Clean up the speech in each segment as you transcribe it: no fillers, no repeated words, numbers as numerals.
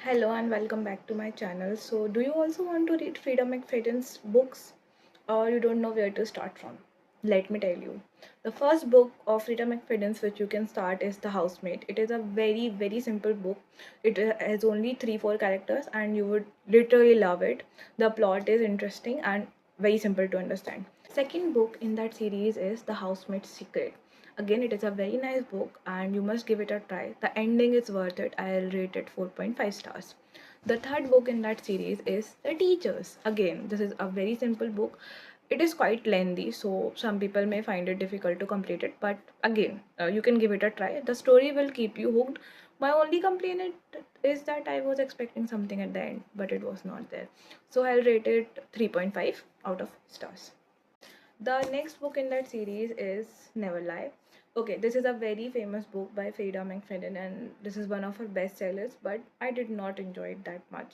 Hello and welcome back to my channel. So, do you also want to read Frida McFadden's books or you don't know where to start from? Let me tell you. The first book of Frida McFadden's which you can start is The Housemaid. It is a very simple book. It has only 3-4 characters and you would literally love it. The plot is interesting and very simple to understand. Second book in that series is The Housemaid's Secret. Again, it is a very nice book and you must give it a try. The ending is worth it. I'll rate it 4.5 stars. The third book in that series is The Teachers. Again, this is a very simple book. It is quite lengthy, so some people may find it difficult to complete it, but again, you can give it a try. The story will keep you hooked. My only complaint is that I was expecting something at the end, but it was not there. So I'll rate it 3.5 out of stars. The next book in that series is Never Lie. Okay, this is a very famous book by Frida McFadden, and this is one of her best sellers, but I did not enjoy it that much.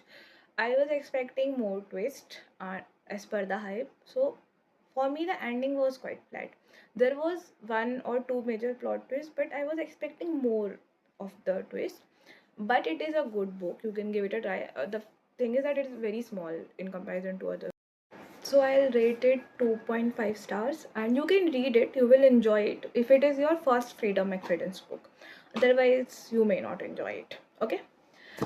I was expecting more twist as per the hype. So for me, the ending was quite flat. There was one or two major plot twists, but I was expecting more of the twist. But it is a good book. You can give it a try. The thing is that it is very small in comparison to others. So I'll rate it 2.5 stars and you can read it, you will enjoy it if it is your first Frida McFadden's book. Otherwise, you may not enjoy it. Okay?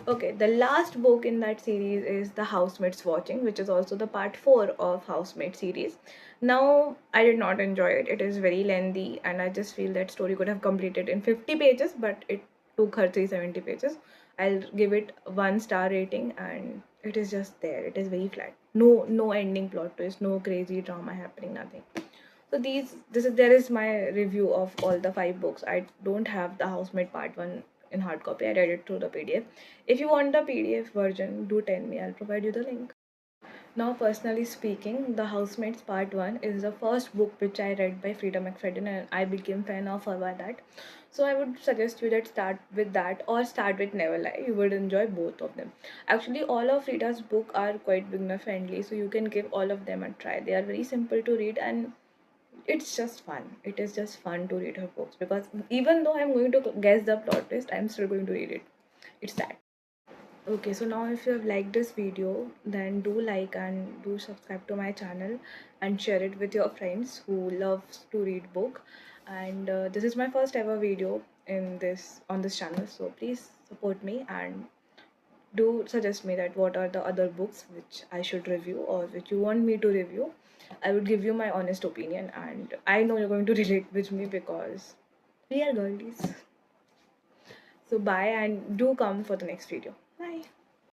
Okay, the last book in that series is The Housemaid's Watching, which is also the part 4 of Housemaid series. Now, I did not enjoy it. It is very lengthy and I just feel that story could have completed in 50 pages, but it took her 370 pages. I'll give it 1 star rating and it is just there. It is very flat. No ending plot twist, no crazy drama happening, nothing. So there is my review of all the 5 books. I don't have the Housemaid part 1 in hard copy. I read it through the PDF. If you want the PDF version, do tell me. I'll provide you the link. Now, personally speaking, The Housemaids Part 1 is the first book which I read by Frida McFadden and I became fan of her by that. So I would suggest you that start with that or start with Never Lie. You would enjoy both of them. Actually, all of Frida's book are quite beginner friendly, so you can give all of them a try. They are very simple to read and it's just fun. It is just fun to read her books because even though I'm going to guess the plot twist, I'm still going to read it. It's that. Okay, so now if you have liked this video, then do like and do subscribe to my channel and share it with your friends who loves to read book. And this is my first ever video in this on this channel, so please support me and do suggest me that what are the other books which I should review or which you want me to review. I would give you my honest opinion, and I know you're going to relate with me because we are girlies. So bye and do come for the next video.